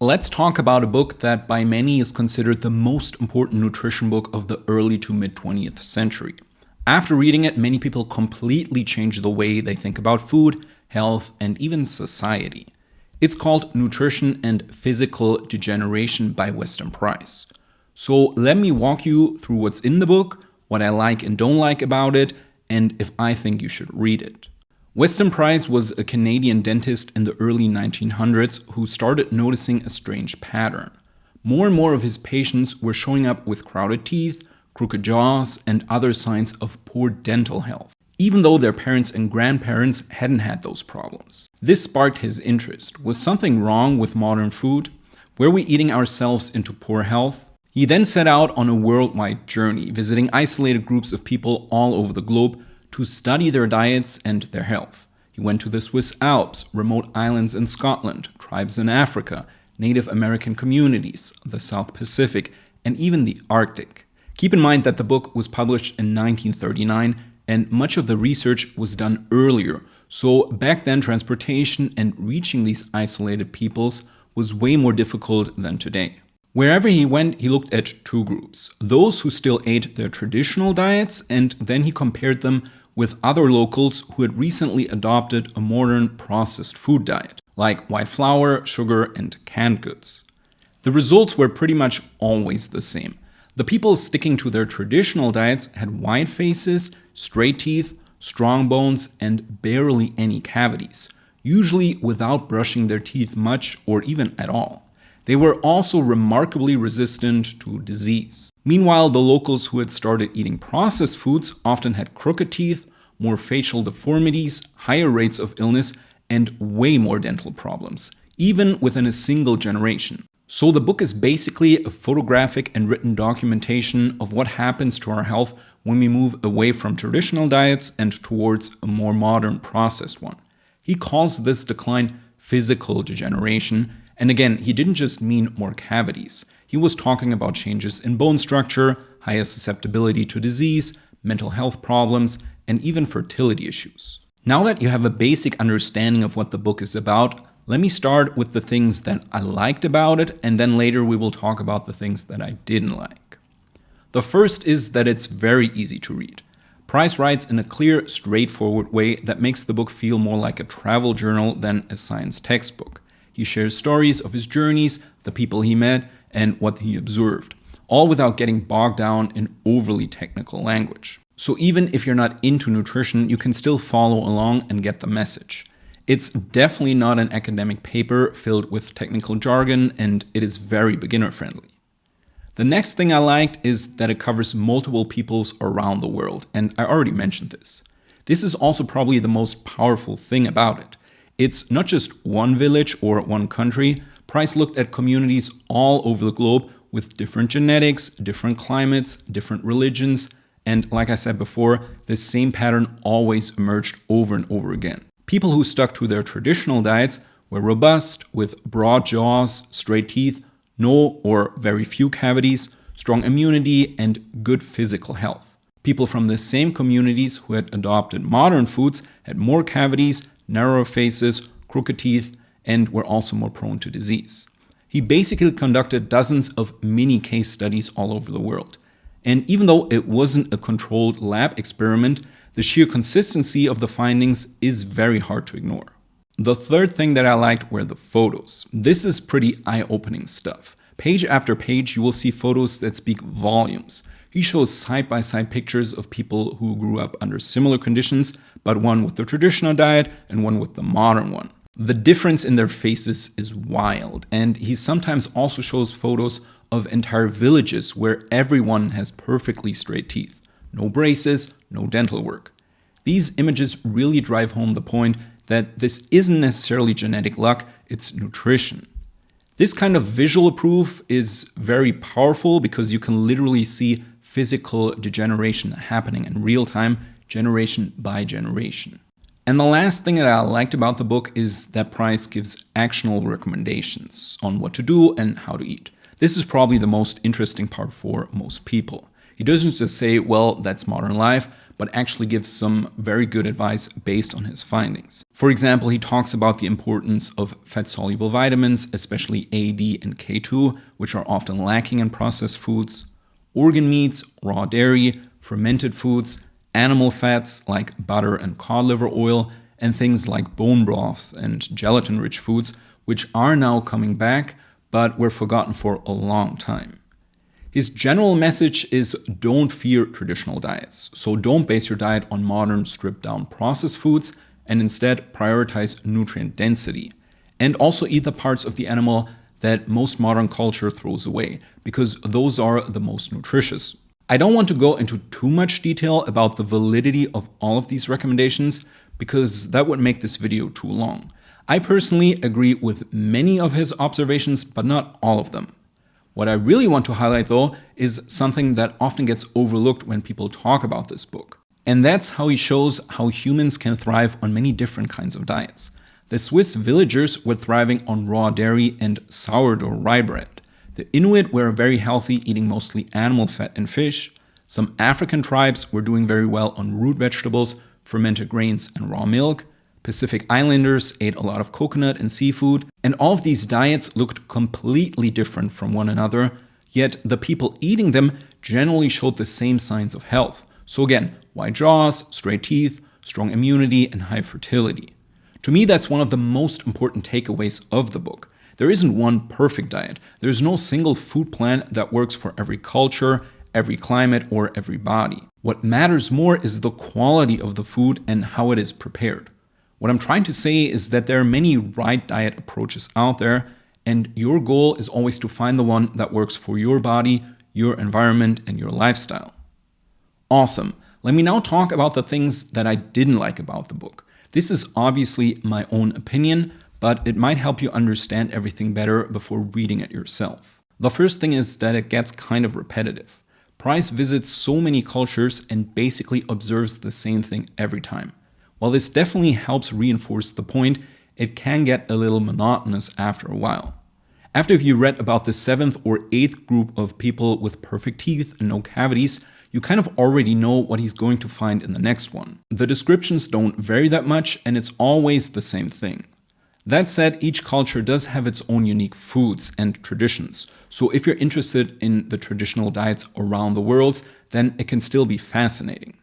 let's talk about a book that by many is considered the most important nutrition book of the early to mid 20th century. After reading it, many people completely changed the way they think about food, health, and even society. It's called Nutrition and Physical Degeneration by Weston Price. So let me walk you through what's in the book, what I like and don't like about it, and if I think you should read it. Weston Price was a Canadian dentist in the early 1900s who started noticing a strange pattern. More and more of his patients were showing up with crowded teeth, crooked jaws, and other signs of poor dental health, even though their parents and grandparents hadn't had those problems. This sparked his interest. Was something wrong with modern food? Were we eating ourselves into poor health? He then set out on a worldwide journey, visiting isolated groups of people all over the globe to study their diets and their health. He went to the Swiss Alps, remote islands in Scotland, tribes in Africa, Native American communities, the South Pacific, and even the Arctic. Keep in mind that the book was published in 1939, and much of the research was done earlier, so back then transportation and reaching these isolated peoples was way more difficult than today. Wherever he went, he looked at two groups: those who still ate their traditional diets, and then he compared them with other locals who had recently adopted a modern processed food diet, like white flour, sugar, and canned goods. The results were pretty much always the same. The people sticking to their traditional diets had white faces, straight teeth, strong bones, and barely any cavities, usually without brushing their teeth much or even at all. They were also remarkably resistant to disease. Meanwhile, the locals who had started eating processed foods often had crooked teeth, more facial deformities, higher rates of illness, and way more dental problems, even within a single generation. So the book is basically a photographic and written documentation of what happens to our health when we move away from traditional diets and towards a more modern processed one. He calls this decline physical degeneration. And again, he didn't just mean more cavities. He was talking about changes in bone structure, higher susceptibility to disease, mental health problems, and even fertility issues. Now that you have a basic understanding of what the book is about, let me start with the things that I liked about it, and then later we will talk about the things that I didn't like. The first is that it's very easy to read. Price writes in a clear, straightforward way that makes the book feel more like a travel journal than a science textbook. He shares stories of his journeys, the people he met, and what he observed, all without getting bogged down in overly technical language. So even if you're not into nutrition, you can still follow along and get the message. It's definitely not an academic paper filled with technical jargon, and it is very beginner-friendly. The next thing I liked is that it covers multiple peoples around the world, and I already mentioned this. This is also probably the most powerful thing about it. It's not just one village or one country. Price looked at communities all over the globe with different genetics, different climates, different religions, and like I said before, the same pattern always emerged over and over again. People who stuck to their traditional diets were robust, with broad jaws, straight teeth, no or very few cavities, strong immunity, and good physical health. People from the same communities who had adopted modern foods had more cavities, narrower faces, crooked teeth, and were also more prone to disease. He basically conducted dozens of mini case studies all over the world. And even though it wasn't a controlled lab experiment, the sheer consistency of the findings is very hard to ignore. The third thing that I liked were the photos. This is pretty eye-opening stuff. Page after page, you will see photos that speak volumes. He shows side-by-side pictures of people who grew up under similar conditions, but one with the traditional diet and one with the modern one. The difference in their faces is wild, and he sometimes also shows photos of entire villages where everyone has perfectly straight teeth. No braces, no dental work. These images really drive home the point that this isn't necessarily genetic luck, it's nutrition. This kind of visual proof is very powerful because you can literally see physical degeneration happening in real time, generation by generation. And the last thing that I liked about the book is that Price gives actionable recommendations on what to do and how to eat. This is probably the most interesting part for most people. He doesn't just say, well, that's modern life, but actually gives some very good advice based on his findings. For example, he talks about the importance of fat-soluble vitamins, especially A, D, and K2, which are often lacking in processed foods, organ meats, raw dairy, fermented foods, animal fats like butter and cod liver oil, and things like bone broths and gelatin-rich foods, which are now coming back, but were forgotten for a long time. His general message is don't fear traditional diets. So don't base your diet on modern stripped-down processed foods, and instead prioritize nutrient density. And also eat the parts of the animal that most modern culture throws away, because those are the most nutritious. I don't want to go into too much detail about the validity of all of these recommendations, because that would make this video too long. I personally agree with many of his observations, but not all of them. What I really want to highlight, though, is something that often gets overlooked when people talk about this book. And that's how he shows how humans can thrive on many different kinds of diets. The Swiss villagers were thriving on raw dairy and sourdough rye bread. The Inuit were very healthy, eating mostly animal fat and fish. Some African tribes were doing very well on root vegetables, fermented grains, and raw milk. Pacific Islanders ate a lot of coconut and seafood, and all of these diets looked completely different from one another, yet the people eating them generally showed the same signs of health. So again, wide jaws, straight teeth, strong immunity, and high fertility. To me, that's one of the most important takeaways of the book. There isn't one perfect diet. There's no single food plan that works for every culture, every climate, or every body. What matters more is the quality of the food and how it is prepared. What I'm trying to say is that there are many right diet approaches out there, and your goal is always to find the one that works for your body, your environment, and your lifestyle. Awesome. Let me now talk about the things that I didn't like about the book. This is obviously my own opinion, but it might help you understand everything better before reading it yourself. The first thing is that it gets kind of repetitive. Price visits so many cultures and basically observes the same thing every time. While this definitely helps reinforce the point, it can get a little monotonous after a while. After you read about the 7th or 8th group of people with perfect teeth and no cavities, you kind of already know what he's going to find in the next one. The descriptions don't vary that much, and it's always the same thing. That said, each culture does have its own unique foods and traditions, so if you're interested in the traditional diets around the world, then it can still be fascinating.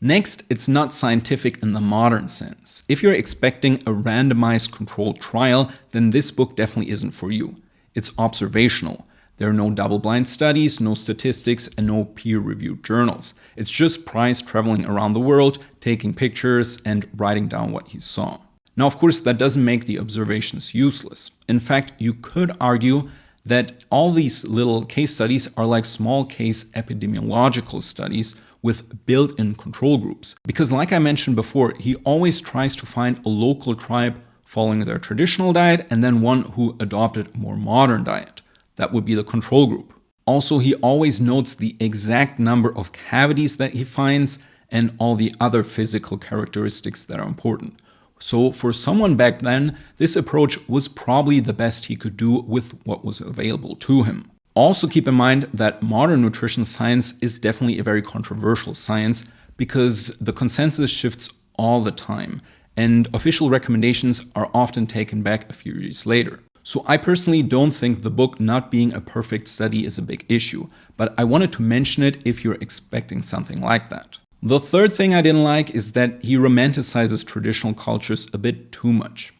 Next, it's not scientific in the modern sense. If you're expecting a randomized controlled trial, then this book definitely isn't for you. It's observational. There are no double-blind studies, no statistics, and no peer-reviewed journals. It's just Price traveling around the world, taking pictures, and writing down what he saw. Now, of course, that doesn't make the observations useless. In fact, you could argue that all these little case studies are like small case epidemiological studies with built-in control groups. Because like I mentioned before, he always tries to find a local tribe following their traditional diet and then one who adopted a more modern diet. That would be the control group. Also, he always notes the exact number of cavities that he finds and all the other physical characteristics that are important. So for someone back then, this approach was probably the best he could do with what was available to him. Also keep in mind that modern nutrition science is definitely a very controversial science because the consensus shifts all the time and official recommendations are often taken back a few years later. So I personally don't think the book not being a perfect study is a big issue, but I wanted to mention it if you're expecting something like that. The third thing I didn't like is that he romanticizes traditional cultures a bit too much.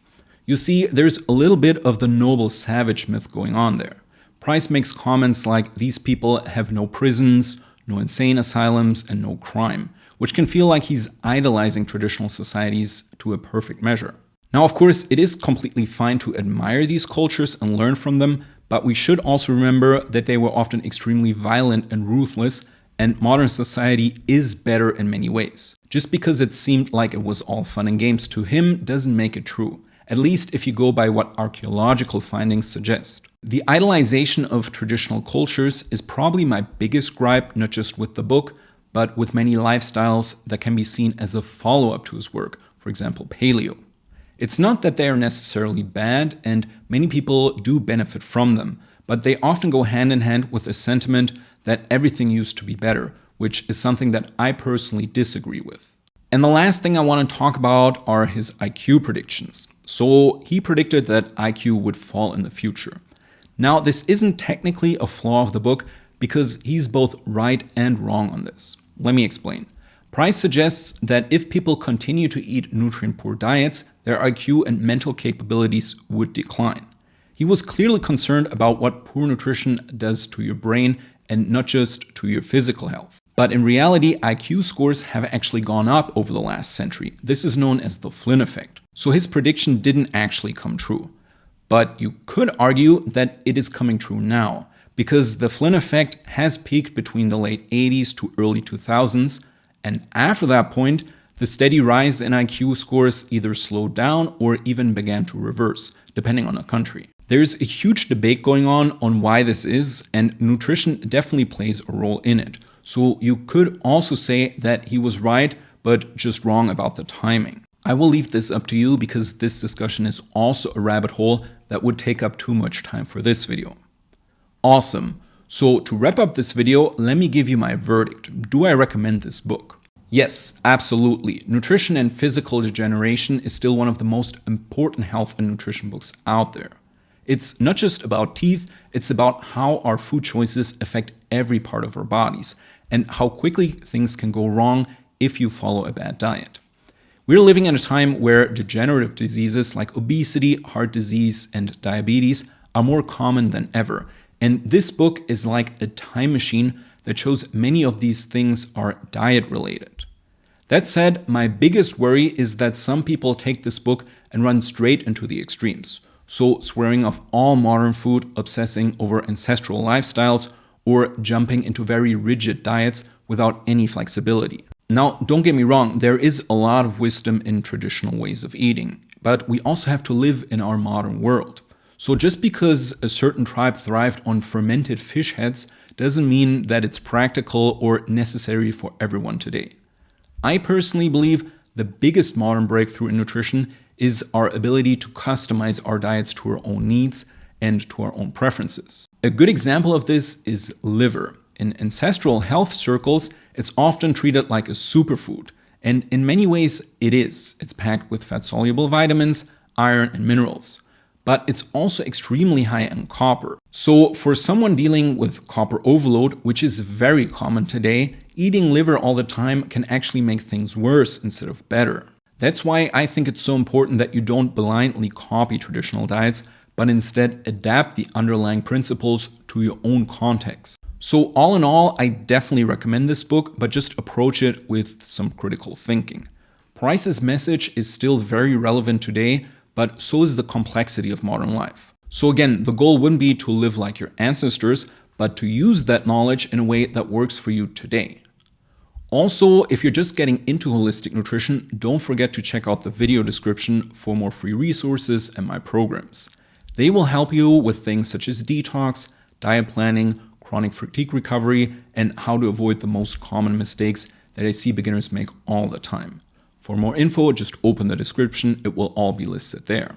You see, there's a little bit of the noble savage myth going on there. Price makes comments like these people have no prisons, no insane asylums, and no crime, which can feel like he's idolizing traditional societies to a perfect measure. Now, of course, it is completely fine to admire these cultures and learn from them, but we should also remember that they were often extremely violent and ruthless, and modern society is better in many ways. Just because it seemed like it was all fun and games to him doesn't make it true, at least if you go by what archaeological findings suggest. The idolization of traditional cultures is probably my biggest gripe, not just with the book, but with many lifestyles that can be seen as a follow-up to his work, for example, paleo. It's not that they are necessarily bad, and many people do benefit from them, but they often go hand in hand with a sentiment that everything used to be better, which is something that I personally disagree with. And the last thing I want to talk about are his IQ predictions. So he predicted that IQ would fall in the future. Now, this isn't technically a flaw of the book because he's both right and wrong on this. Let me explain. Price suggests that if people continue to eat nutrient-poor diets, their IQ and mental capabilities would decline. He was clearly concerned about what poor nutrition does to your brain and not just to your physical health. But in reality, IQ scores have actually gone up over the last century. This is known as the Flynn effect. So his prediction didn't actually come true. But you could argue that it is coming true now, because the Flynn effect has peaked between the late 80s to early 2000s, and after that point, the steady rise in IQ scores either slowed down or even began to reverse, depending on the country. There's a huge debate going on why this is, and nutrition definitely plays a role in it. So you could also say that he was right, but just wrong about the timing. I will leave this up to you because this discussion is also a rabbit hole that would take up too much time for this video. Awesome. So to wrap up this video, let me give you my verdict. Do I recommend this book? Yes, absolutely. Nutrition and Physical Degeneration is still one of the most important health and nutrition books out there. It's not just about teeth, it's about how our food choices affect every part of our bodies and how quickly things can go wrong if you follow a bad diet. We're living in a time where degenerative diseases like obesity, heart disease, and diabetes are more common than ever. And this book is like a time machine that shows many of these things are diet related. That said, my biggest worry is that some people take this book and run straight into the extremes. So swearing off all modern food, obsessing over ancestral lifestyles, or jumping into very rigid diets without any flexibility. Now, don't get me wrong, there is a lot of wisdom in traditional ways of eating, but we also have to live in our modern world. So just because a certain tribe thrived on fermented fish heads doesn't mean that it's practical or necessary for everyone today. I personally believe the biggest modern breakthrough in nutrition is our ability to customize our diets to our own needs and to our own preferences. A good example of this is liver. In ancestral health circles, it's often treated like a superfood, and in many ways it is. It's packed with fat-soluble vitamins, iron, and minerals. But it's also extremely high in copper. So for someone dealing with copper overload, which is very common today, eating liver all the time can actually make things worse instead of better. That's why I think it's so important that you don't blindly copy traditional diets, but instead adapt the underlying principles to your own context. So all in all, I definitely recommend this book, but just approach it with some critical thinking. Price's message is still very relevant today, but so is the complexity of modern life. So again, the goal wouldn't be to live like your ancestors, but to use that knowledge in a way that works for you today. Also, if you're just getting into holistic nutrition, don't forget to check out the video description for more free resources and my programs. They will help you with things such as detox, diet planning, chronic fatigue recovery, and how to avoid the most common mistakes that I see beginners make all the time. For more info, just open the description. It will all be listed there.